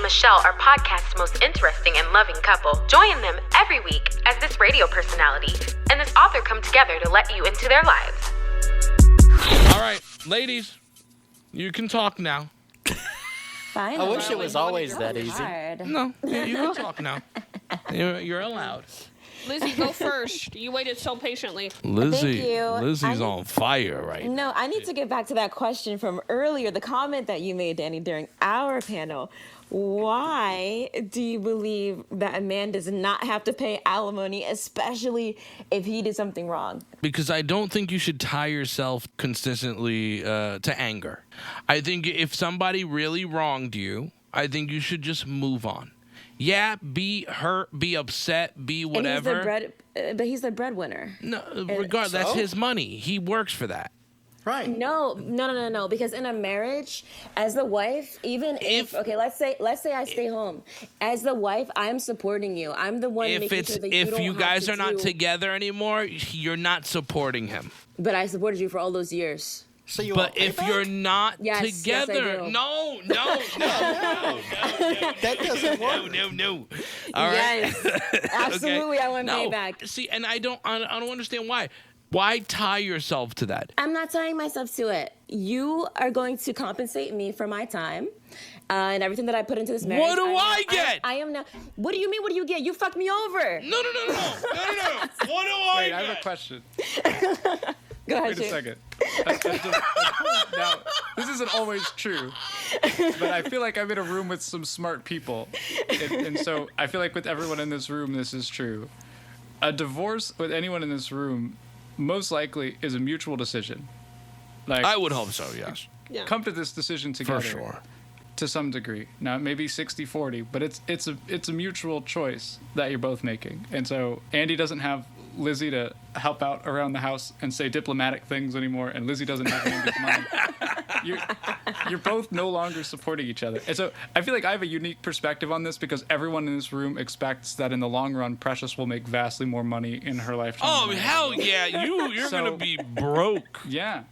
Michelle are podcast's most interesting and loving couple. Join them every week as this radio personality and this author come together to let you into their lives. All right, ladies, you can talk now. Fine. I wish it was always that easy. Hard. No, you can talk now. You're allowed. Lizzie, go first. You waited so patiently. Lizzie, Thank you. Lizzie's on fire right now. No, I need to get back to that question from earlier, the comment that you made, Danny, during our panel. Why do you believe that a man does not have to pay alimony, especially if he did something wrong? Because I don't think you should tie yourself consistently to anger. I think if somebody really wronged you, I think you should just move on. Yeah, be hurt, be upset, be whatever. But he's the breadwinner. No, regardless, that's his money. He works for that. Right. No. Because in a marriage, as the wife, even if okay, let's say I stay home. As the wife, I'm supporting you. I'm the one making sure that if you guys are not together anymore, you're not together. But I supported you for all those years. So you But if you're not Yes, together, I do. no. That doesn't work. No. All right. Yes, absolutely. I want No. payback. See, and I don't understand why. Why tie yourself to that? I'm not tying myself to it. You are going to compensate me for my time and everything that I put into this marriage. What do I get? I am not. What do you mean? What do you get? You fucked me over. No. What do I Wait, get? I have a question. Go ahead. Wait a Shane. second. Now, this isn't always true, but I feel like I'm in a room with some smart people. And so I feel like with everyone in this room, this is true. A divorce with anyone in this room most likely is a mutual decision. Like, I would hope so, yes. Yeah. come to this decision together. For sure. To some degree. Now, maybe 60-40, but it's a mutual choice that you're both making. And so Andy doesn't have Lizzie to help out around the house and say diplomatic things anymore, and Lizzie doesn't have Andy's money. You're both no longer supporting each other. And so I feel like I have a unique perspective on this because everyone in this room expects that in the long run, Precious will make vastly more money in her lifetime. Oh, hell yeah. You're So- going to be broke. Yeah.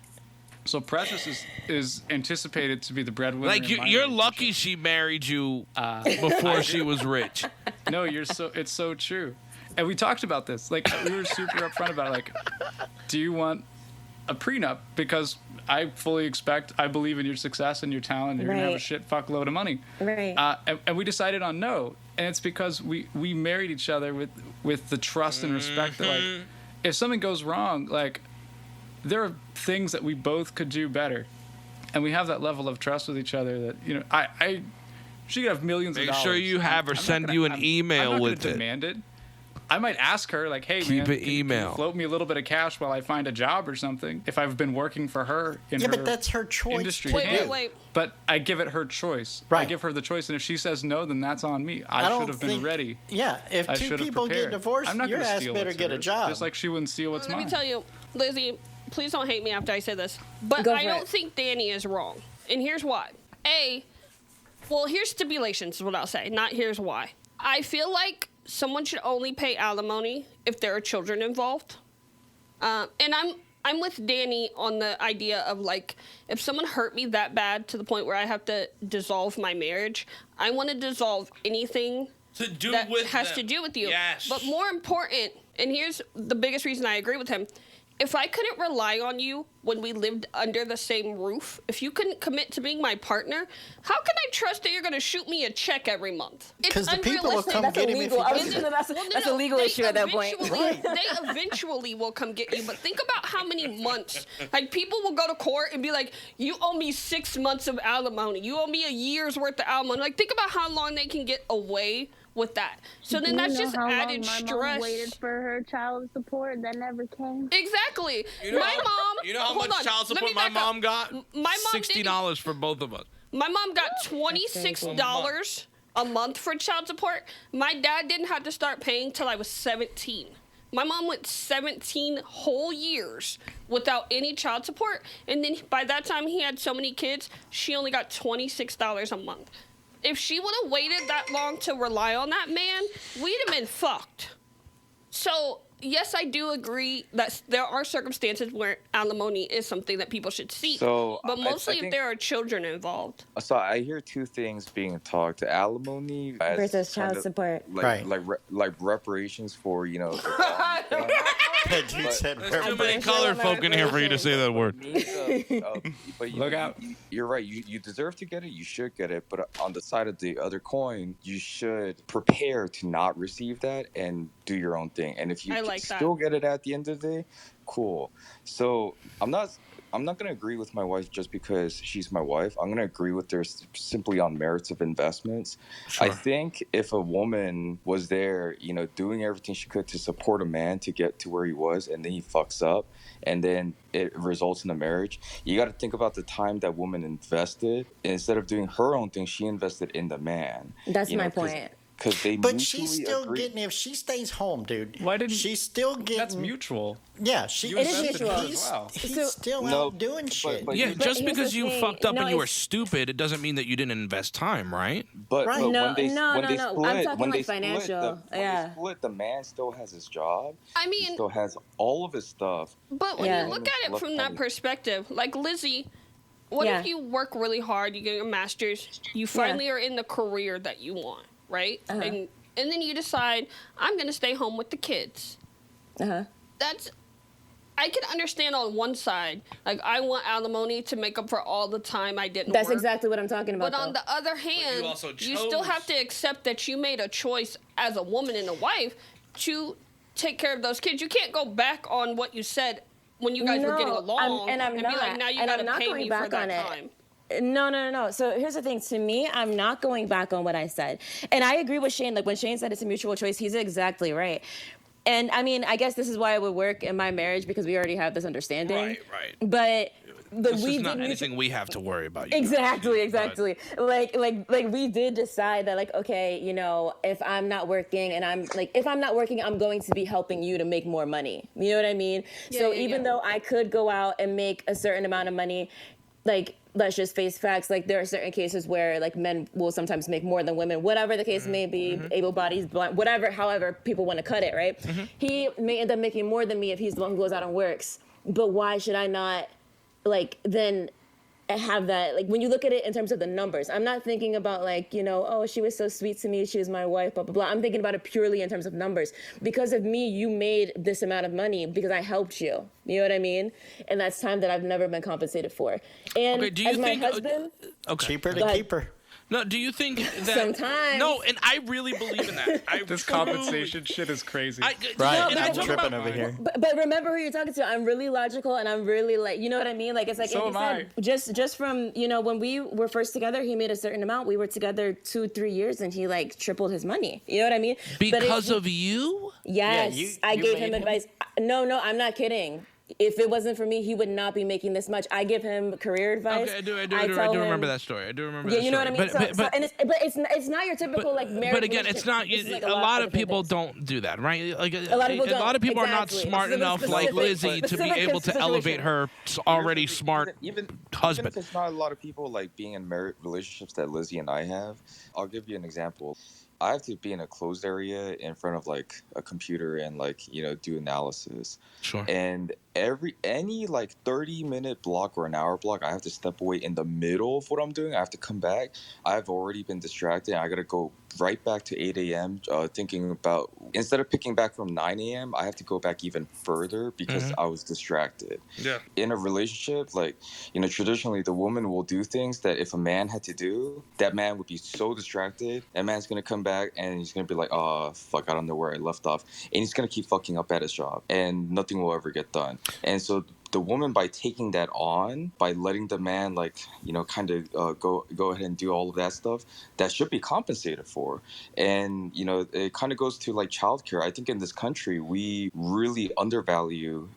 So Precious is anticipated to be the breadwinner. Like, in my you're relationship. lucky she married you before she was rich. No, it's so true. And we talked about this. Like, we were super upfront about it. Like, do you want a prenup? Because I fully expect, I believe in your success and your talent. And you're going to have a Right. shit fuckload of money. Right. And we decided on no. And it's because we married each other with the trust and respect that, like, if something goes wrong, like, there are things that we both could do better. And we have that level of trust with each other that, you know, she could have millions of Make dollars. sure you have her I'm not send gonna- you an I'm email not with gonna it. demand it. I might ask her, like, hey, Keep man, it can you email. float me a little bit of cash while I find a job or something if I've been working for her in Yeah, her but that's her choice. industry. to Wait, do. wait. But I give it her choice. I Right. give her the choice, and if she says no, then that's on me. I don't should have been think- ready. Yeah, if I two should have people prepared. get divorced, I'm not your gonna ass steal better what's get a hers, job. Just like she wouldn't steal what's Let mine. me tell you, Lizzie, please don't hate me after I say this, but Go I for don't it. think Danny is wrong. And here's why. Well, here's stipulations is what I'll say, not here's why. I feel like someone should only pay alimony if there are children involved. And I'm with Danny on the idea of, like, if someone hurt me that bad to the point where I have to dissolve my marriage, I want to dissolve anything To do that with has them. to do with you. Yes. But more important, and here's the biggest reason I agree with him, if I couldn't rely on you when we lived under the same roof, if you couldn't commit to being my partner, how can I trust that you're going to shoot me a check every month? It's 'Cause the people will unrealistic. come That's get him if he illegal. I was doesn't. gonna- That's a legal they issue at that point. eventually- They eventually will come get you, but think about how many months. Like, people will go to court and be like, you owe me 6 months of alimony. You owe me a year's worth of alimony. Like, think about how long they can get away with that. So then that's just added my stress. Mom waited for her child support that never came. Exactly. You know my how- mom. You know how hold much on, child let me support my back up. mom got? My mom $60 for both of us. My mom got $26 a month for child support. My dad didn't have to start paying till I was 17. My mom went 17 whole years without any child support, and then by that time he had so many kids, she only got $26 a month. If she would have waited that long to rely on that man, we'd have been fucked. So yes, I do agree that there are circumstances where alimony is something that people should seek. So, But mostly I if think, there are children involved. so I hear two things being talked: alimony as Versus kind child of support. Right. like reparations for the wrong done. You said There's too many colored folk in here for you to say that word. But Look out. You're right. You deserve to get it. You should get it. But on the side of the other coin, you should prepare to not receive that and do your own thing. And if you I like that. still get it at the end of the day, cool. So I'm not going to agree with my wife just because she's my wife. I'm going to agree with her simply on merits of investments. Sure. I think if a woman was there, doing everything she could to support a man to get to where he was, and then he fucks up, and then it results in a marriage, you got to think about the time that woman invested. Instead of doing her own thing, she invested in the man. That's my point. Because they But mutually she's still agree. getting, if she stays home, dude. Why didn't- she's still getting? That's mutual. Yeah, she. You It is invested in her mutual. as well. He's So- still No, out doing shit. but Yeah, you- just here's because the you thing. fucked up No, and you were it's- stupid, it doesn't mean that you didn't invest time, right? But Right. when No, they no, when no, they no. split, I'm talking when like they split, financial. when Yeah. they split, the man still has his job. I He mean, still has all of his stuff. but when Yeah. you look at it from that perspective, like Lizzie, what Yeah. if you work really hard, you get your master's, you finally are in the career that you want, right? And then you decide, I'm going to stay home with the kids. That's, I can understand on one side, like I want alimony to make up for all the time I didn't That's work. exactly what I'm talking about. But on though. the other hand, also you still chose- have to accept that you made a choice as a woman and a wife to take care of those kids. You can't go back on what you said when you guys were getting along and I'm be not. like, now you and got I'm to not pay going me back for that on it. time. No. So here's the thing. To me, I'm not going back on what I said. And I agree with Shane. Like when Shane said it's a mutual choice, he's exactly right. And I mean, I guess this is why it would work in my marriage because we already have this understanding. Right. But This we is not did anything we have to worry about. you Exactly. But- Like we did decide that like, okay, if I'm not working and if I'm not working, I'm going to be helping you to make more money. You know what I mean? So even though I could go out and make a certain amount of money, like let's just face facts, like there are certain cases where like men will sometimes make more than women, whatever the case may be, able bodies, blind, whatever, however people want to cut it, right? He may end up making more than me if he's the one who goes out and works. But why should I not then have that, like when you look at it in terms of the numbers, I'm not thinking about oh, she was so sweet to me, she was my wife, blah, blah, blah. I'm thinking about it purely in terms of numbers. Because of me, you made this amount of money because I helped you. You know what I mean? And that's time that I've never been compensated for. And Okay, do you as my think- husband, Okay. Cheaper Go to ahead. keep her. No, do you think that Sometimes. No, and I really believe in that. This compensation shit is crazy. Right, and I I'm talk tripping about- over here. but remember who you're talking to. I'm really logical and I'm really you know what I mean? Like it's like So Andy am said, just from when we were first together, he made a certain amount. We were together 2-3 years and he tripled his money. You know what I mean? because of you? Yes, Yeah, I you gave made him him? advice. No, I'm not kidding. If it wasn't for me, he would not be making this much. I give him career advice. Okay, I do tell remember him- that story. I do remember Yeah, that you know story. what I mean. But It's not your typical marriage. but again, it's not. relationship. This is, A lot of other people things. don't do that, right? Like A lot of people don't. are not Exactly. smart This is a enough, like specific- Lizzie, to be specific able to situation. elevate her already smart even husband. if it's not a lot of people being in married relationships that Lizzie and I have. I'll give you an example. I have to be in a closed area in front of a computer and do analysis. Sure. And any 30-minute block or an hour block, I have to step away in the middle of what I'm doing. I have to come back. I've already been distracted. I got to go right back to 8 a.m. Thinking about, instead of picking back from 9 a.m., I have to go back even further because I was distracted. Yeah. In a relationship, traditionally the woman will do things that if a man had to do, that man would be so distracted. That man's going to come back and he's going to be like, oh, fuck, I don't know where I left off. And he's going to keep fucking up at his job and nothing will ever get done. And so the woman, by taking that on, by letting the man go ahead and do all of that stuff, that should be compensated for. And it kind of goes to childcare. I think in this country we really undervalue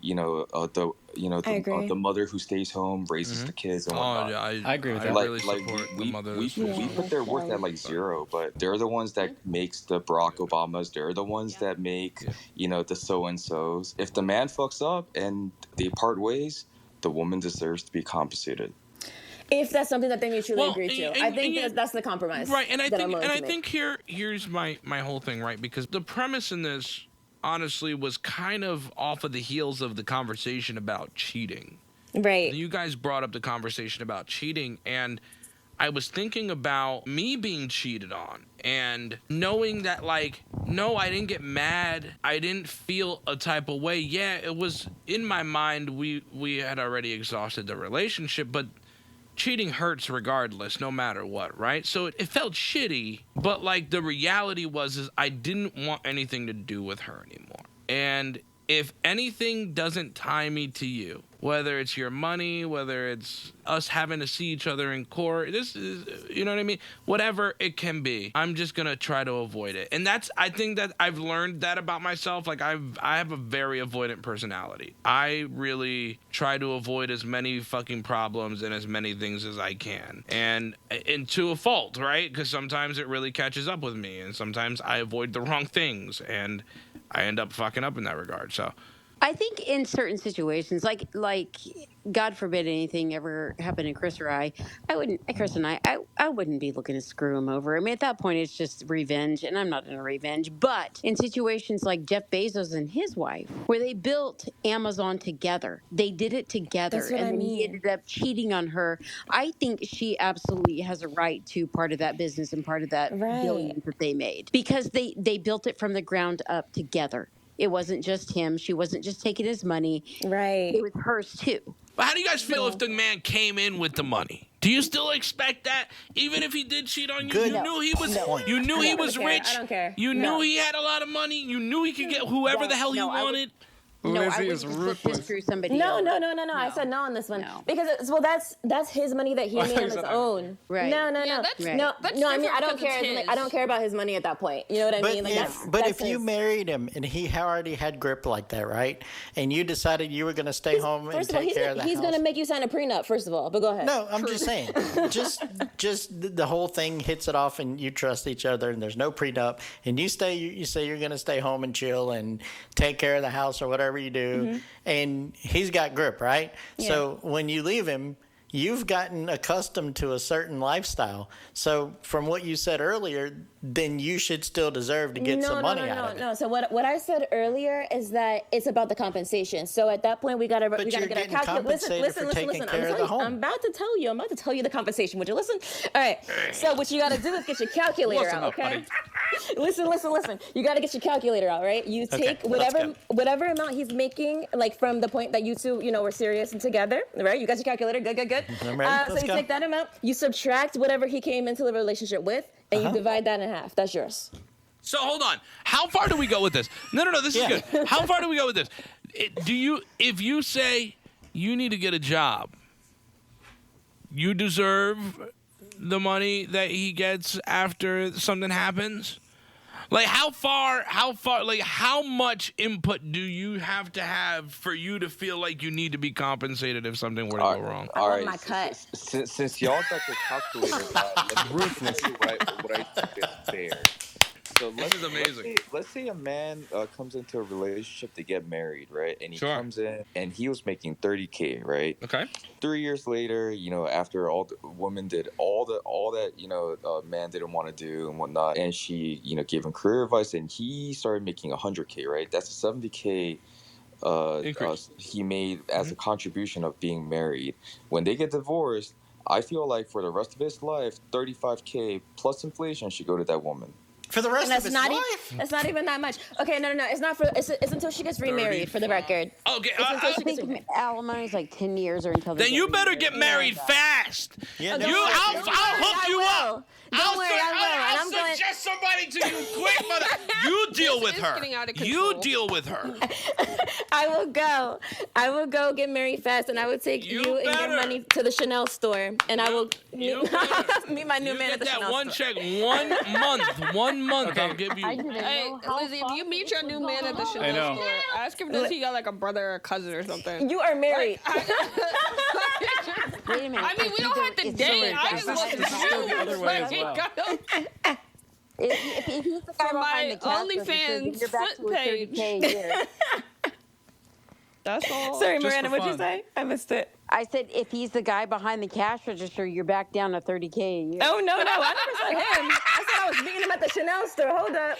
the mother who stays home, raises the kids and whatnot. Oh, yeah, I agree with that. I really support the mother. We put their worth at zero, but they're the ones that makes the Barack Obamas. They're the ones that make the so and so's. If the man fucks up and they part ways, the woman deserves to be compensated. If that's something that they mutually agree to, and- I think and- that's the compromise. Right, and I that I'm think willing to make. here's my whole thing, right? Because the premise in this honestly was kind of off of the heels of the conversation about cheating. Right. You guys brought up the conversation about cheating, and I was thinking about me being cheated on and knowing that, like, no, I didn't get mad. I didn't feel a type of way. Yeah, it was in my mind. We had already exhausted the relationship, but cheating hurts regardless, no matter what, right? So it felt shitty, but, like, the reality is I didn't want anything to do with her anymore. And if anything doesn't tie me to you, whether it's your money, whether it's us having to see each other in court, this is, you know what I mean? Whatever it can be, I'm just going to try to avoid it. And I think that I've learned that about myself. Like, I have a very avoidant personality. I really try to avoid as many fucking problems and as many things as I can. And to a fault, right? Because sometimes it really catches up with me, and sometimes I avoid the wrong things, and I end up fucking up in that regard. So I think in certain situations, like God forbid anything ever happened to Chris or Chris and I wouldn't be looking to screw him over. I mean, at that point, it's just revenge, and I'm not in a revenge. But in situations like Jeff Bezos and his wife, where they built Amazon together, they did it together, That's what and I then he mean. ended up cheating on her. I think she absolutely has a right to part of that business and part of that Right. billions that they made, because they built it from the ground up together. It wasn't just him. She wasn't just taking his money. Right. It was hers too. but how do you guys feel if the man came in with the money? Do you still expect that, even if he did cheat on you? Good You knew he was. point. You knew he I don't was care. rich. I don't care. You No. knew he had a lot of money. You knew he could get whoever the hell he No, I would- wanted. No, I Lizzie would is just ruthless. screw somebody No, over. no. I said no on this one No. because that's his money that he I made thought on you his said own. Right. No, Yeah, that's- Right. no. that's I mean, different I don't 'cause care. it's his. I don't care about his money at that point. You know what I mean? Like But that's if you his. married him and he already had grip like that, right? And you decided you were going to stay home and First of all, take he's care of the he's house. gonna make you sign a prenup. First of all, but go ahead. No, I'm just saying. just the whole thing hits it off, and you trust each other, and there's no prenup, and you stay. You say you're going to stay home and chill and take care of the house or whatever you do, and he's got grip, right? Yeah. So when you leave him, you've gotten accustomed to a certain lifestyle. So from what you said earlier, then you should still deserve to get some money out of it. No. So what I said earlier is that it's about the compensation. So at that point, we gotta But get you're our getting calculator. compensated for taking care of the home. I'm about to tell you. I'm about to tell you the compensation. Would you listen? All right. So what you gotta do is get your calculator Listen out. up, Okay. buddy. Listen. You gotta get your calculator out, right? You Okay, take let's whatever amount he's making, like from the point that you two, were serious and together, right? You got your calculator. Good. I'm ready. So Let's you go. take that amount, you subtract whatever he came into the relationship with, and you divide that in half. That's yours. So hold on. How far do we go with this? No. This is Yeah. good. How far do we go with this? If you say you need to get a job, you deserve the money that he gets after something happens? Like how much input do you have to have for you to feel like you need to be compensated if something were to go wrong? I want my cut. Since y'all got the calculator, let me see what I think is fair. So This is amazing. Let's say a man comes into a relationship to get married, right? And he Sure. comes in and he was making $30K, right? Okay. 3 years later, after all the woman did all that, man didn't want to do and whatnot, and she, gave him career advice, and he started making $100K, right? That's a $70K Increase. he made as a contribution of being married. When they get divorced, I feel like for the rest of his life, $35K plus inflation should go to that woman. For the rest And of that's his not life? that's not even that much. Okay, no. It's not for. It's until she gets remarried. For the record. Okay. I think alimony is like 10 years or until. Then you better get married fast. Yeah, Okay, no, I'll hook you up. Don't worry, I will. And I'm going. suggest somebody to you quick, mother. You deal with is her. getting out of You control. deal with her. I will go get married fast, and I will take You you and better. your money to the Chanel store, and I will You meet, better. meet my new You man at get the that Chanel one store. check 1 month. I'll give I you. didn't Hey, know how Lizzie, if far you meet this your was new man at the going on. I know. Chanel store, ask him does he got like a brother or a cousin or something. You are married. Wait a minute. I mean, we don't have to date. I just want to This is still the other way as well. If he's the guy For behind my the counter, OnlyFans you're back to a page. 30K a year. That's all. Sorry, Just Miranda, for what'd you fun. say? I missed it. I said if he's the guy behind the cash register, you're back down to $30K a year. Oh, no, I never said him. I said I was meeting him at the Chanel store. Hold up.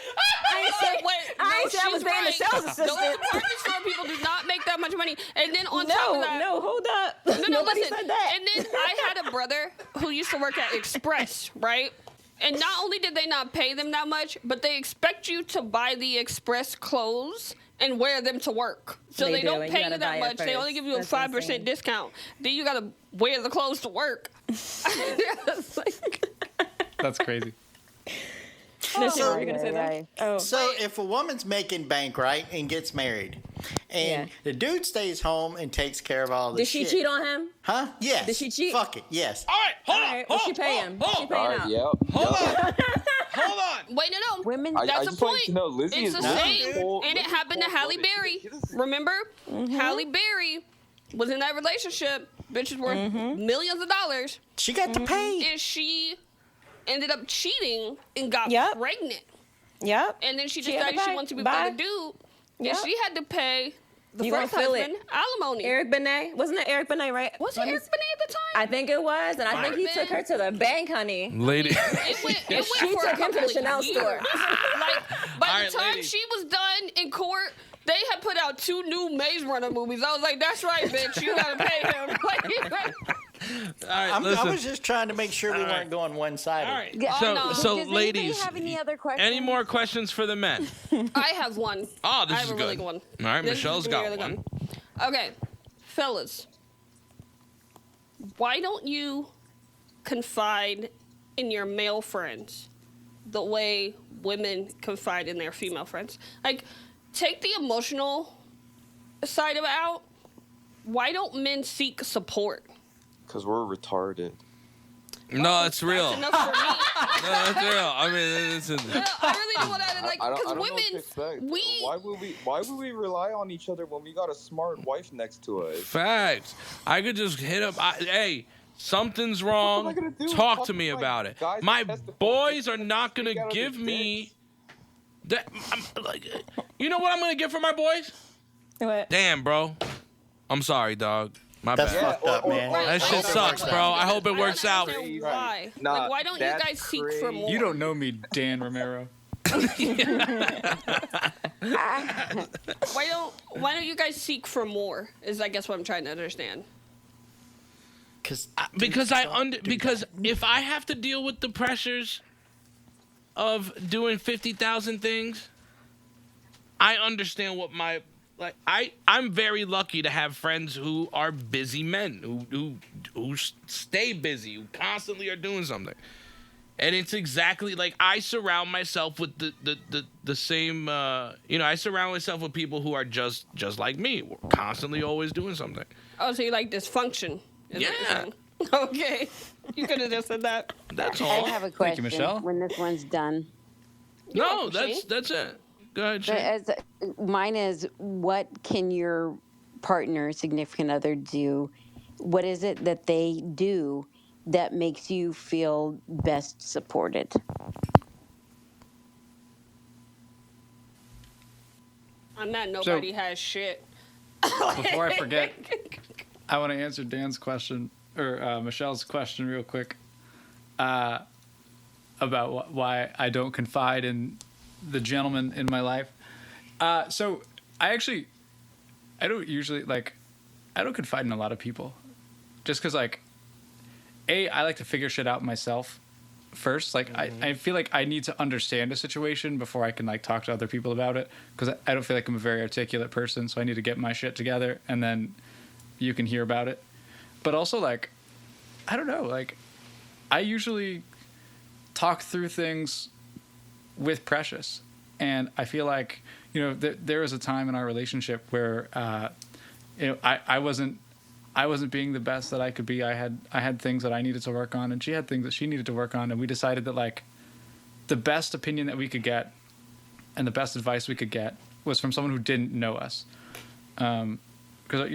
I ain't say, I ain't say I was being the sales Those assistant. department store people do not make that much money. And then on top No, of that, no, hold up. no, Nobody listen. said that. And then I had a brother who used to work at Express, right? And not only did they not pay them that much, but they expect you to buy the Express clothes and wear them to work. So They they do, don't and pay you you gotta that buy it much. They first. only give you a That's 5% insane. discount. Then you gotta wear the clothes to work. It's like- That's crazy. No, So- what were you going to say Right. that? Oh. So if a woman's making bank, right, and gets married, and Yeah. the dude stays home and takes care of all Did this she shit. cheat on him? Huh? Yes. Did she cheat? Fuck it. Yes. All right, hold All on. right, well, she pay him. She pay All him right, out. yep. Hold on. Wait, no. Women, I That's just the wanted point. to know, Lizzie It's is the Lizzie's same, full- and it Lizzie's happened to full Halle blooded. Berry. She doesn't- Remember, Mm-hmm. Halle Berry was in that relationship. Bitches worth Mm-hmm. millions of dollars, She got to pay. and she ended up cheating and got Yep. pregnant. Yep. And then she She had to decided she pay. wanted to be Bye. with a dude, Yep. and she had to pay the You gonna first feel husband alimony. Eric Benet. Wasn't it Eric Benet, right? Was it Let me- Eric Benet at the time? I think it was, and I think he Might took have her to the bank, honey. Lady. It went She for a took him to the couple of Chanel years. store. Like, by All the right, time lady. she was done in court, they had put out 2 new Maze Runner movies. I was like, that's right, bitch. You gotta pay him. Like, All right, I listen. was just trying to make sure we All right. weren't going one-sided. All right. Yeah. So, no. so Does anybody ladies, have any other questions? any more questions for the men? I have one. Oh, this I have is a really good. good one. All right, This is Michelle's gonna got be really one. good. Okay, fellas, why don't you confide in your male friends the way women confide in their female friends? Like, take the emotional side of it out. Why don't men seek support? Because we're retarded. No, it's real. That's enough for me. No, that's real. I mean, it's I really do want to like I because don't know what to women, expect. we Why would we rely on each other when we got a smart wife next to us? facts. I could just hit up. Hey, something's What am I wrong. gonna do? Talk Talk to me to my about it. guys My that testify. boys are not gonna Speak out of give their me that. Like, you know what I'm gonna get for my boys? What? Damn, bro. I'm sorry, dog. My That's bad. fucked up, man. That I shit hope it sucks, works bro. out. I hope it don't works out. understand why. Nah, Like, why don't you that's guys seek for crazy. more? You don't know me, Dan Romero. Why don't you guys seek for more? Is I guess what I'm trying to understand. Because because if I have to deal with the pressures of doing 50,000 things, I understand what my I'm very lucky to have friends who are busy men who stay busy, who constantly are doing something. And it's exactly like I surround myself with the same I surround myself with people who are just like me. We're constantly always doing something. Oh, so you like dysfunction? Is what you're Yeah. saying. Okay. You could have just said that. That's I all. have a Thank you, question Michelle. when this one's done. No, welcome, Shane. that's it. Go ahead, But Shane. mine is, what can your partner, significant other do? What is it that they do that makes you feel best supported? On that, nobody has shit. Before I forget, I want to answer Dan's question, or Michelle's question real quick, about why I don't confide in the gentleman in my life. So I don't usually, I don't confide in a lot of people. Just because, I like to figure shit out myself first. I feel like I need to understand a situation before I can, talk to other people about it. Because I don't feel like I'm a very articulate person, so I need to get my shit together, and then you can hear about it. But also, I don't know, I usually talk through things with Precious. And I feel like, there was a time in our relationship where, I wasn't being the best that I could be. I had things that I needed to work on, and she had things that she needed to work on. And we decided that, the best opinion that we could get and the best advice we could get was from someone who didn't know us. Because,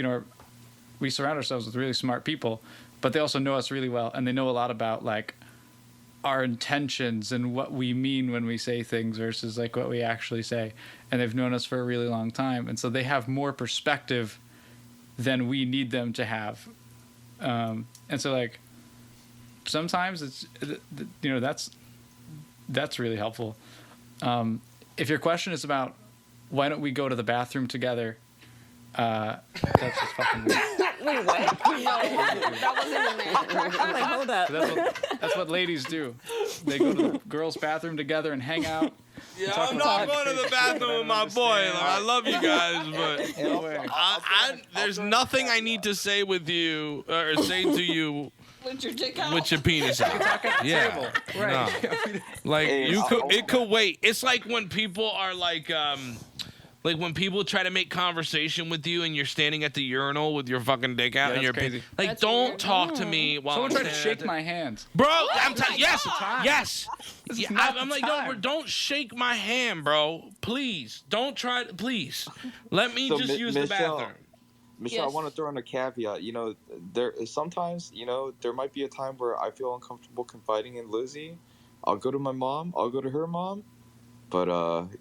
we surround ourselves with really smart people, but they also know us really well, and they know a lot about, our intentions and what we mean when we say things versus what we actually say. And they've known us for a really long time. And so they have more perspective than we need them to have. And so like sometimes it's, you know, that's really helpful. If your question is about why don't we go to the bathroom together, that's just fucking weird. Wait, what? That wasn't in there. I'm like, hold up. That's what ladies do. They go to the girls' bathroom together and hang out. Yeah, I'm not going to the bathroom with my boy. Like, I love you guys, but No way. there's nothing I need to say with you or say to you With your dick out. with your penis out. Yeah, Right. no. Like Hey, it could wait. It's like when people are like when people try to make conversation with you and you're standing at the urinal with your fucking dick out Yeah, and that's you're crazy. like, That's don't weird. talk to me while Someone I'm tried to standing shake at my hand. Bro, I'm telling yes, time. yes. This is Yeah, not I'm the like, time. don't shake my hand, bro. Please, don't try. Please, let me So, just use the Michelle, bathroom. Michelle, Yes. I want to throw in a caveat. You know, there sometimes, you know, there might be a time where I feel uncomfortable confiding in Lizzie. I'll go to my mom. I'll go to her mom. But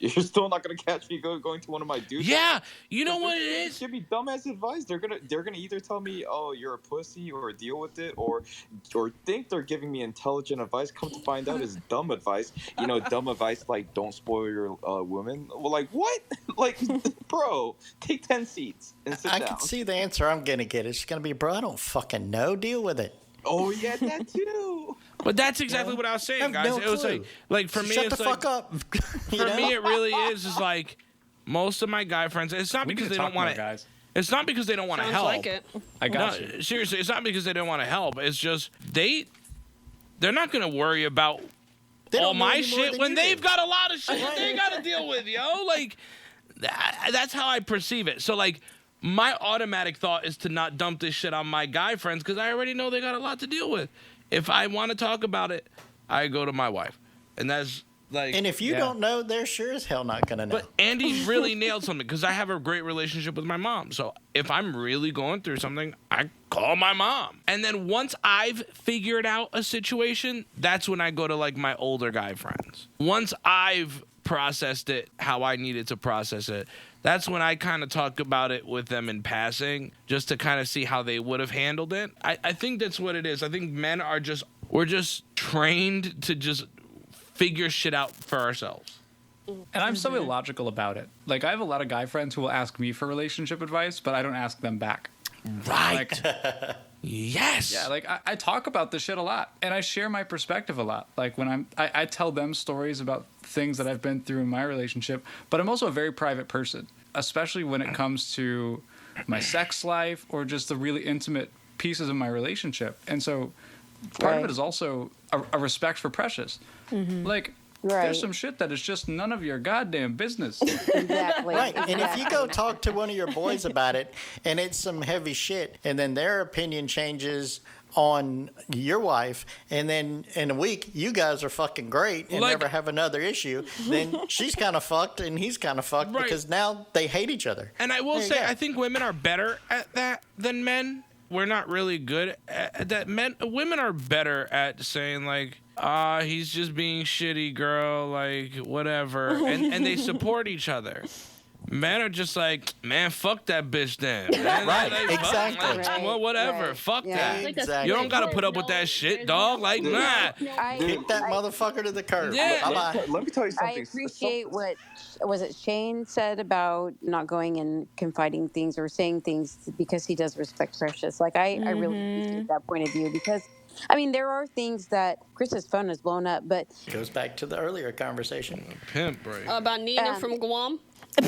you're still not gonna catch me going to one of my dudes. Yeah, you know what it They is? give me dumbass advice. They're gonna either tell me, "Oh, you're a pussy," or deal with it, or think they're giving me intelligent advice. Come to find out, is dumb advice. You know, dumb advice like don't spoil your woman. Well, like what? Like, bro, take 10 seats and sit I down. can see the answer I'm gonna get. It's gonna be, bro, I don't fucking know. Deal with it. Oh yeah, that too. But that's exactly what I was I saying, have guys. no It was clue. like for me, Shut it's the like fuck up. You for know? me, it really is like most of my guy friends. It's not We because need to they talk don't want more, to. guys. It's not because they don't want to Sounds help. like it. I got No, you. seriously, it's not because they don't want to help. It's just they're not gonna worry about They don't all know my any more shit than when you they've do. got a lot of shit that they got to deal with, yo. Like that's how I perceive it. So like my automatic thought is to not dump this shit on my guy friends because I already know they got a lot to deal with. If I want to talk about it, I go to my wife, and that's like. And if you Yeah. don't know, they're sure as hell not gonna know. But Andy really nailed something because I have a great relationship with my mom. So if I'm really going through something, I call my mom. And then once I've figured out a situation, that's when I go to like my older guy friends. Once I've processed it how I needed to process it, that's when I kind of talk about it with them in passing just to kind of see how they would have handled it. I think that's what it is. I think men are we're just trained to just figure shit out for ourselves. And I'm so illogical about it. Like, I have a lot of guy friends who will ask me for relationship advice, but I don't ask them back. Right. Like, Yes. yeah, like I talk about this shit a lot, and I share my perspective a lot. Like when I tell them stories about things that I've been through in my relationship, but I'm also a very private person, especially when it comes to my sex life or just the really intimate pieces of my relationship. And so part of it is also a respect for Precious. Like, there's some shit that is just none of your goddamn business. Exactly. Right. And if you go exactly. talk to one of your boys about it and it's some heavy shit, and then their opinion changes on your wife, and then in a week you guys are fucking great and Like- never have another issue, then she's kind of fucked and he's kind of fucked Right. because now they hate each other. And I will There you say, go. I think women are better at that than men. We're not really good at that. Women are better at saying like, he's just being shitty, girl, like whatever, and they support each other. Men are just like, man, fuck that bitch then. Man, Right, like, fuck, exactly. like, Right, well, whatever, right. fuck Yeah. that. Like a Exactly. You don't gotta split put up with no- that shit, there's dog. no- Like, no- nah. no- I, Kick that motherfucker to the curb. Yeah. Bye-bye. Let me tell you I something. appreciate what was it Shane said about not going and confiding things or saying things because he does respect Precious. Like I really appreciate that point of view because I mean there are things that Chris's phone has blown up, but Goes back to the earlier conversation. Pimp break. About Nina from Guam.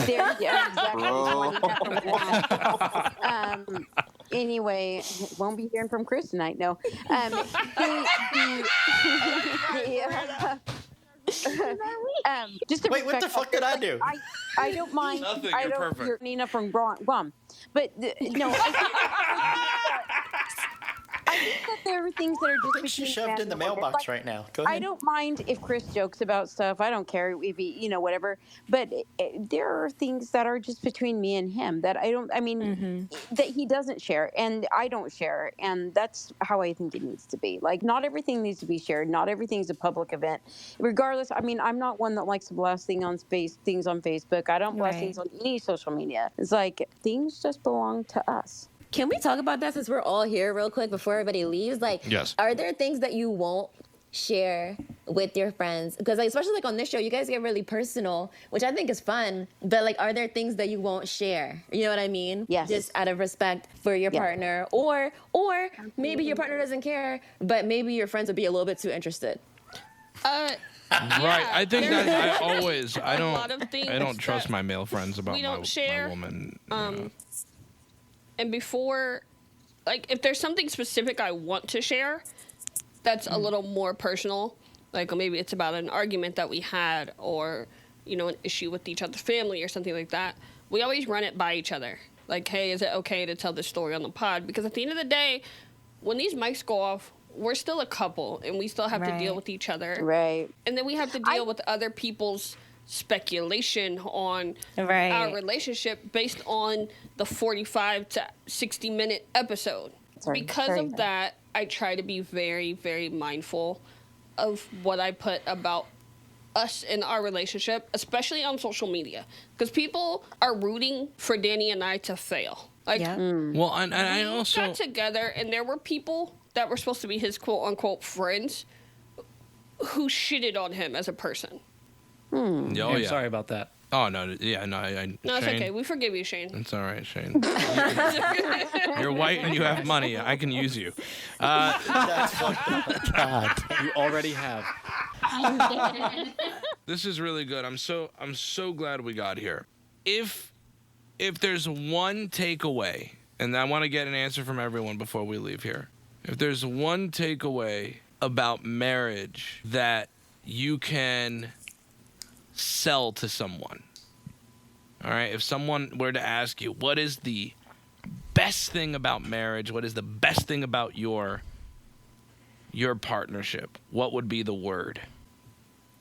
there, yeah, exactly. Bro. Anyway, won't be hearing from Chris tonight. No. Just to Wait, what the respect- fuck did I do? I don't mind. Nothing, I you're don't. perfect. You're Nina from Guam, but no. I think that there are things that are just I think she between shoved man in the and woman. mailbox Like, right now. Go I ahead. don't mind if Chris jokes about stuff. I don't care if he, whatever. But there are things that are just between me and him that I don't. I mean, that he doesn't share, and I don't share, and that's how I think it needs to be. Like, not everything needs to be shared. Not everything's a public event. Regardless, I mean, I'm not one that likes to blast things on Facebook. I don't blast Right. things on any social media. It's like things just belong to us. Can we talk about that since we're all here real quick before everybody leaves? Like, Yes. Are there things that you won't share with your friends? Because like, especially like on this show, you guys get really personal, which I think is fun. But like, are there things that you won't share? You know what I mean? Yes. Just out of respect for your partner, or maybe your partner doesn't care, but maybe your friends would be a little bit too interested. Right. I think that I lot of things don't trust that my male friends about we don't my share. woman. And before, like, if there's something specific I want to share that's a little more personal, like maybe it's about an argument that we had or, you know, an issue with each other's family or something like that, we always run it by each other. Like, hey, is it okay to tell this story on the pod? Because at the end of the day, when these mics go off, we're still a couple and we still have to deal with each other. Right. And then we have to deal with other people's speculation on our relationship based on the 45 to 60 minute episode. Because of that, I try to be very, very mindful of what I put about us in our relationship, especially on social media, because people are rooting for Danny and I to fail. Like, Well, and I also got together, and there were people that were supposed to be his quote unquote friends who shitted on him as a person. I'm sorry about that. Oh no, yeah, no, No, it's Shane, okay. We forgive you, Shane. It's all right, Shane. You're white and you have money. I can use you. That's fucked up. God. You already have. This is really good. I'm so glad we got here. If there's one takeaway, and I want to get an answer from everyone before we leave here. If there's one takeaway about marriage that you can sell to someone, all right? If someone were to ask you, what is the best thing about marriage? What is the best thing about your partnership? What would be the word?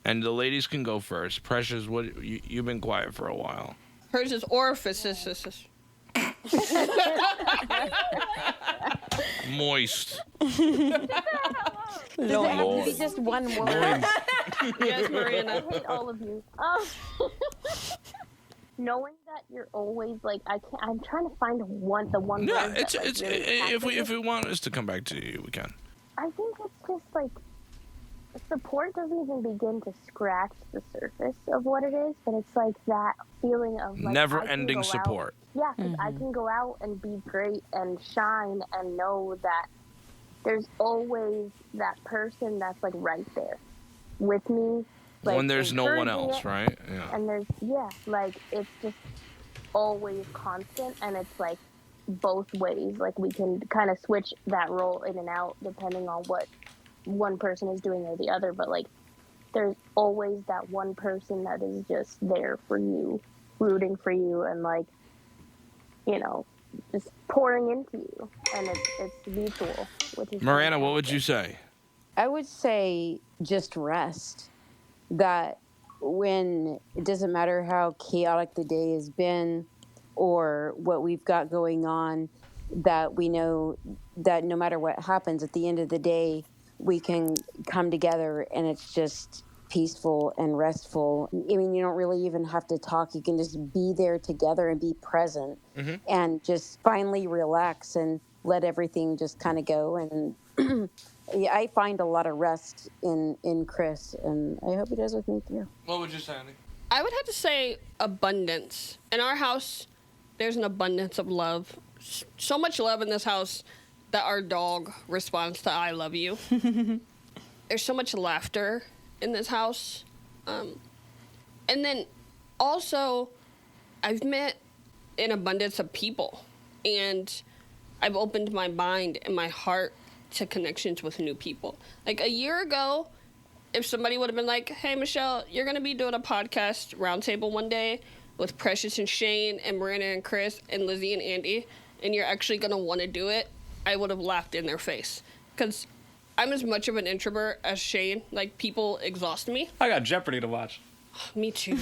And the ladies can go first. Precious, you've been quiet for a while. Hers is orifices. Moist. Does it have to be just one word? Yes, Marina. I hate all of you. Knowing that you're always like, I'm trying to find the one Yeah, word it's that, like, really if we want us to come back to you, we can. I think it's just like support doesn't even begin to scratch the surface of what it is, but it's like that feeling of like Never-ending support. Yeah, 'cause I can go out and be great and shine and know that there's always that person that's like right there with me. Like, When there's no one encouraging else, it, right? Yeah. And there's like it's just always constant, and it's like both ways. Like we can kind of switch that role in and out depending on what one person is doing or the other, but like there's always that one person that is just there for you, rooting for you, and like, you know, just pouring into you, and it's mutual. Which is Miranda, what would you say? I would say just rest. That when it doesn't matter how chaotic the day has been or what we've got going on, that we know that no matter what happens at the end of the day, we can come together and it's just peaceful and restful. I mean, you don't really even have to talk. You can just be there together and be present and just finally relax and let everything just kind of go. And yeah, I find a lot of rest in Chris, and I hope he does with me too. What would you say, Andy? I would have to say abundance. In our house, there's an abundance of love. So much love in this house that our dog responds to I love you. There's so much laughter in this house. And then also, I've met an abundance of people. And I've opened my mind and my heart to connections with new people. Like a year ago, if somebody would have been like, hey, Michelle, you're going to be doing a podcast roundtable one day with Precious and Shane and Marina and Chris and Lizzie and Andy, and you're actually going to want to do it, I would have laughed in their face. Because I'm as much of an introvert as Shane. Like, people exhaust me. I got Jeopardy to watch. Me too.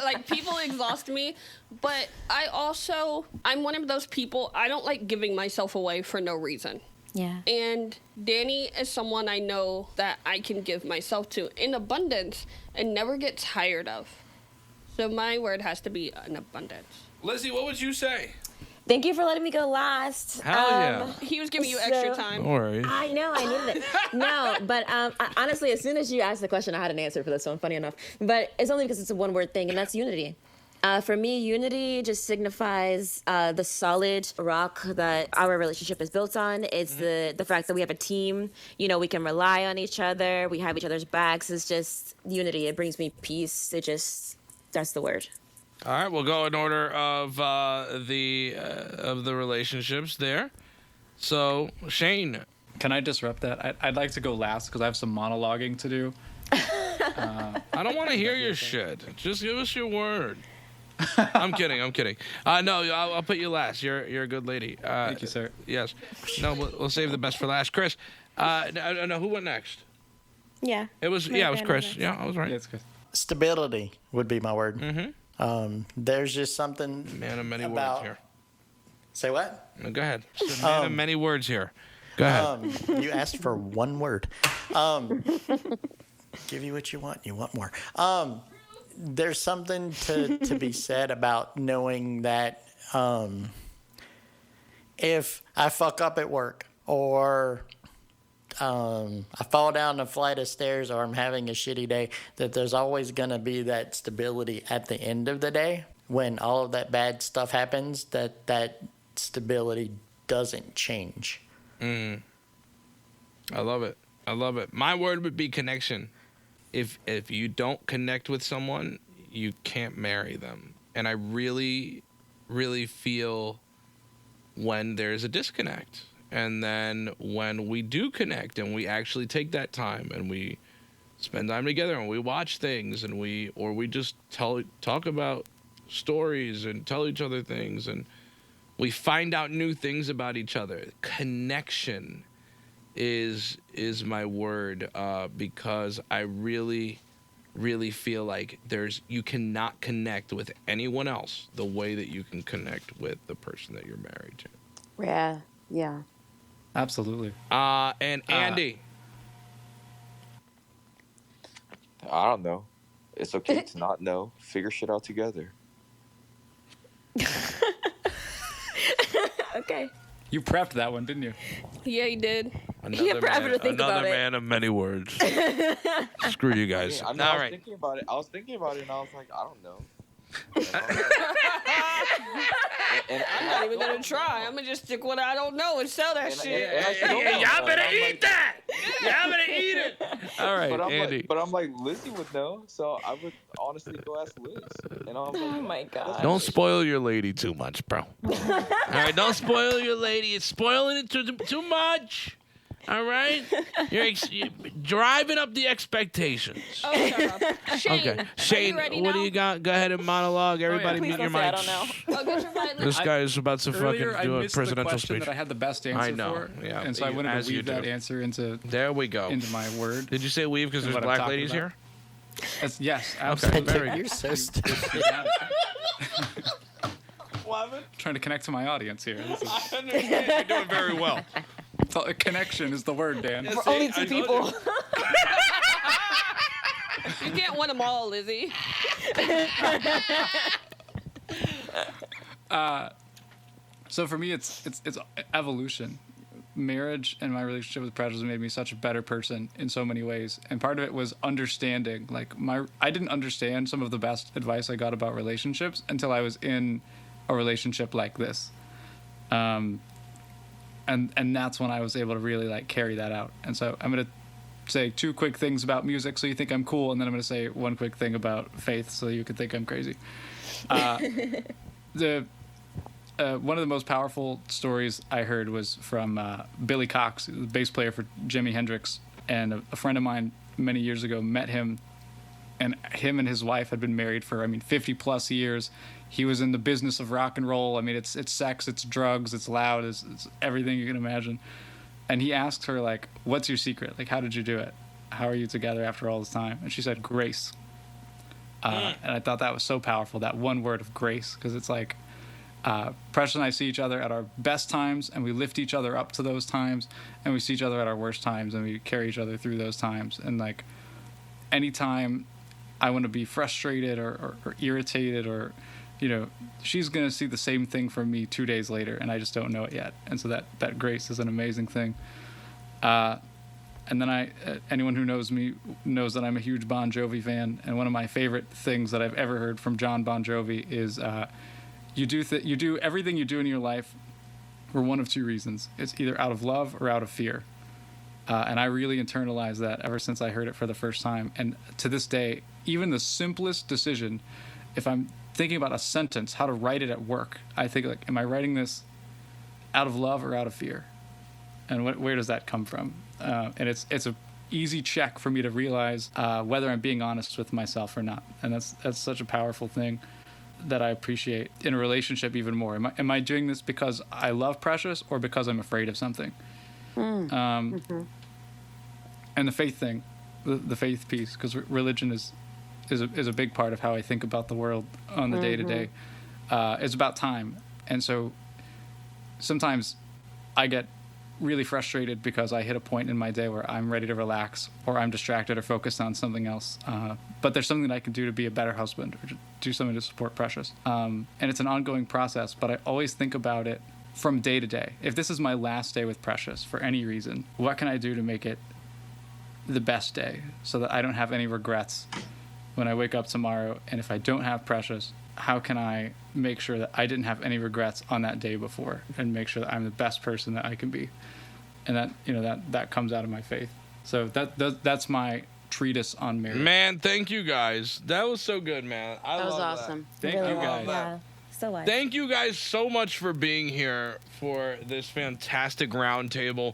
Like, people exhaust me. But I'm one of those people, I don't like giving myself away for no reason. Yeah. And Danny is someone I know that I can give myself to in abundance and never get tired of. So my word has to be an abundance. Lizzie, what would you say? Thank you for letting me go last. Hell yeah. He was giving you extra time. No worries. I know, I needed it. No, but honestly, as soon as you asked the question, I had an answer for this one, funny enough. But it's only because it's a one-word thing, and that's unity. For me, unity just signifies the solid rock that our relationship is built on. It's the fact that we have a team. You know, we can rely on each other. We have each other's backs. It's just unity. It brings me peace. That's the word. All right, we'll go in order of the relationships there. So, Shane. Can I disrupt that? I'd like to go last because I have some monologuing to do. I don't want to hear your shit. Just give us your word. I'm kidding. No, I'll put you last. You're a good lady. Thank you, sir. Yes. No, we'll save the best for last. Chris. No, who went next? Yeah. It was Chris. Yeah, I was right. Yeah, it's good. Stability would be my word. There's just something Man of many about... words here. Say what? No, go ahead. Just a man of many words here. Go ahead. You asked for one word. Give you what you want. You want more. There's something to be said about knowing that if I fuck up at work or I fall down a flight of stairs or I'm having a shitty day, that there's always going to be that stability at the end of the day when all of that bad stuff happens, that stability doesn't change. I love it. My word would be connection. If you don't connect with someone, you can't marry them. And I really, really feel when there's a disconnect. And then when we do connect and we actually take that time and we spend time together and we watch things and we just talk about stories and tell each other things and we find out new things about each other. Connection is my word, because I really, really feel like you cannot connect with anyone else the way that you can connect with the person that you're married to. Yeah. Absolutely. And Andy. I don't know. It's okay to not know. Figure shit out together. Okay. You prepped that one, didn't you? Yeah, he did. He had forever to think about Another it. man of many words. Screw you guys. I All was right. thinking about it. I was thinking about it, and I was like, I don't know. I'm not even gonna try. I'm gonna just stick what I don't know and sell that shit. Y'all better eat that. Y'all better eat it. All right, Andy. But I'm like, Lizzie would know, so I would honestly go ask Liz. And I'm like, Oh my god. Don't spoil your lady too much, bro. All right, don't spoil your lady. It's spoiling it too much. All right? You're driving up the expectations. Oh, shut up. Shane, Okay. are Shane, you ready what now? do you got? Go ahead and monologue. Everybody Please mute your don't say I mics. don't know. Oh, get your mic. This guy is about to Earlier, fucking do I a missed the presidential question speech. that I had the best answer I know, for. yeah, And so I wanted as to you weave that do. answer into There we go. my word. Did you say weave because And there's what I'm black talking ladies about. here? Yes, Okay, absolutely. very You're so stupid. Trying to connect to my audience here. This is- I understand. You're doing very well. connection is the word, Dan. For only two people. You can't win them all, Lizzie. So for me, it's evolution. Marriage and my relationship with Precious made me such a better person in so many ways, and part of it was understanding. I didn't understand some of the best advice I got about relationships until I was in a relationship like this, and that's when I was able to really carry that out. And so I'm gonna say two quick things about music so you think I'm cool, and then I'm gonna say one quick thing about faith so you can think I'm crazy. One of the most powerful stories I heard was from Billy Cox, the bass player for Jimi Hendrix, and a friend of mine many years ago met him, and him and his wife had been married for 50 plus years. He was in the business of rock and roll. It's sex, it's drugs, it's loud, it's everything you can imagine. And he asked her what's your secret? How did you do it? How are you together after all this time? And she said grace. And I thought that was so powerful, that one word of grace, because it's Precious and I see each other at our best times, and we lift each other up to those times, and we see each other at our worst times, and we carry each other through those times. And anytime I want to be frustrated or irritated or she's going to see the same thing from me 2 days later, and I just don't know it yet. And so that grace is an amazing thing. And then anyone who knows me knows that I'm a huge Bon Jovi fan, and one of my favorite things that I've ever heard from John Bon Jovi is you do everything you do in your life for one of two reasons. It's either out of love or out of fear. And I really internalized that ever since I heard it for the first time. And to this day, even the simplest decision, if I'm thinking about a sentence, how to write it at work, I think, like, am I writing this out of love or out of fear? And where does that come from? And it's a easy check for me to realize whether I'm being honest with myself or not. And that's such a powerful thing that I appreciate in a relationship even more. Am I doing this because I love Precious or because I'm afraid of something? And the faith thing, the faith piece, because religion is a big part of how I think about the world on the day-to-day. It's about time. And so sometimes I get really frustrated because I hit a point in my day where I'm ready to relax, or I'm distracted or focused on something else. But there's something that I can do to be a better husband, or to do something to support Precious. And it's an ongoing process, but I always think about it from day to day. If this is my last day with Precious for any reason, what can I do to make it the best day so that I don't have any regrets when I wake up tomorrow? And if I don't have Precious, how can I make sure that I didn't have any regrets on that day before, and make sure that I'm the best person that I can be? And that comes out of my faith. So that's my treatise on marriage. Man, thank you guys. That was so good, man. That was awesome. Thank you guys. Yeah. So what? Thank you guys so much for being here for this fantastic roundtable.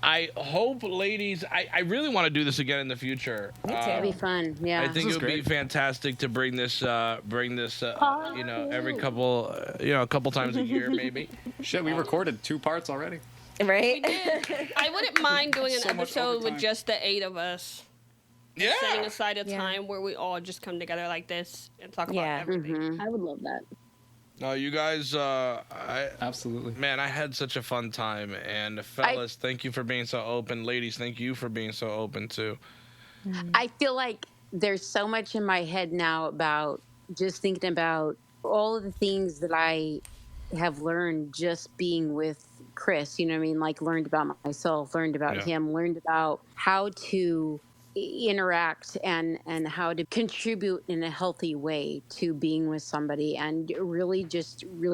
I hope, ladies, I really want to do this again in the future. Me too. It'd be fun. Yeah. I think it would be fantastic to bring this, every couple times a year, maybe. Shit, we recorded 2 parts already. Right? I wouldn't mind doing an So much episode with overtime. just the 8 of us. Yeah. Setting aside a Yeah. time where we all just come together like this and talk Yeah. about everything. I would love that. No, you guys, Absolutely. man, I had such a fun time. And fellas, thank you for being so open. Ladies, thank you for being so open too. I feel like there's so much in my head now about just thinking about all of the things that I have learned just being with Chris. You know what I mean? Like, learned about myself, learned about him, learned about how to interact and how to contribute in a healthy way to being with somebody, and really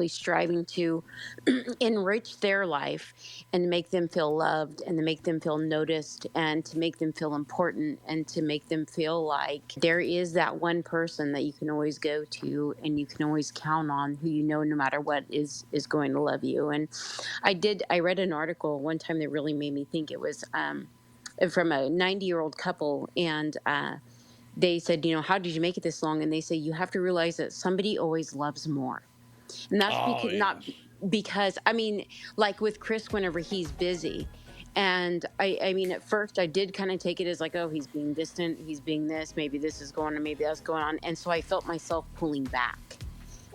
striving to enrich their life and make them feel loved, and to make them feel noticed, and to make them feel important, and to make them feel like there is that one person that you can always go to and you can always count on, who you know no matter what is going to love you. And I read an article one time that really made me think. It was from a 90-year-old couple, and they said, how did you make it this long? And they say, you have to realize that somebody always loves more. And that's not because, I mean, like with Chris, whenever he's busy, and I mean, at first I did kind of take it as like, oh, he's being distant, he's being this, maybe this is going on, maybe that's going on. And so I felt myself pulling back.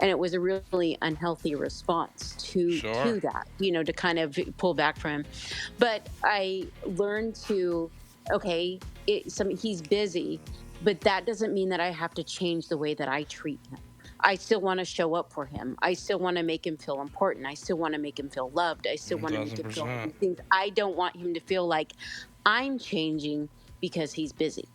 And it was a really unhealthy response to that, to kind of pull back from him. But I learned to, he's busy, but that doesn't mean that I have to change the way that I treat him. I still want to show up for him. I still want to make him feel important. I still want to make him feel loved. I still want to make him feel all these things. I don't want him to feel like I'm changing because he's busy.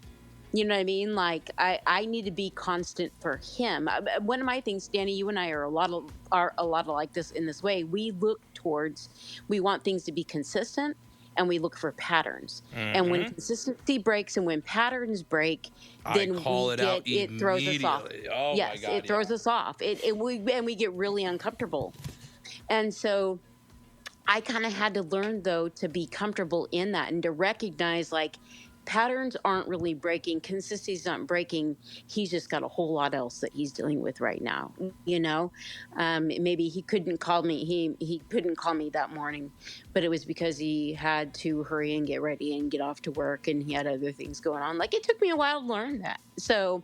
You know what I mean? Like, I need to be constant for him. One of my things, Danny, you and I are a lot like this in this way. We want things to be consistent, and we look for patterns. Mm-hmm. And when consistency breaks and when patterns break, then it throws us off. Oh yes, my God, it throws us off. We get really uncomfortable. And so I kind of had to learn, though, to be comfortable in that and to recognize, like, patterns aren't really breaking. Consistency's not breaking. He's just got a whole lot else that he's dealing with right now. Maybe he couldn't call me. He couldn't call me that morning, but it was because he had to hurry and get ready and get off to work, and he had other things going on. Like, it took me a while to learn that. So,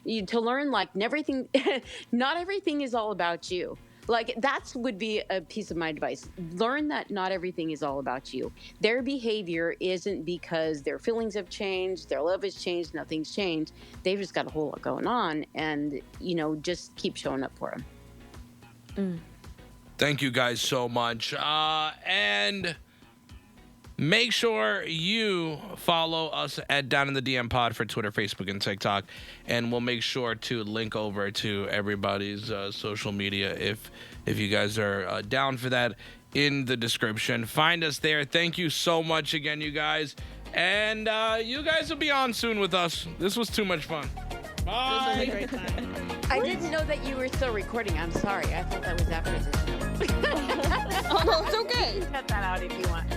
to learn, like, not everything is all about you. Like, that would be a piece of my advice. Learn that not everything is all about you. Their behavior isn't because their feelings have changed, their love has changed, nothing's changed. They've just got a whole lot going on, and, just keep showing up for them. Thank you guys so much. And make sure you follow us at Down in the DM Pod for Twitter, Facebook, and TikTok. And we'll make sure to link over to everybody's social media if you guys are down for that in the description. Find us there. Thank you so much again, you guys. And you guys will be on soon with us. This was too much fun. Bye. This was a great time. I didn't know that you were still recording. I'm sorry. I thought that was after the show. Oh, no, it's okay. Cut that out if you want.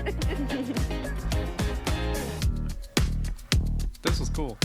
This was cool.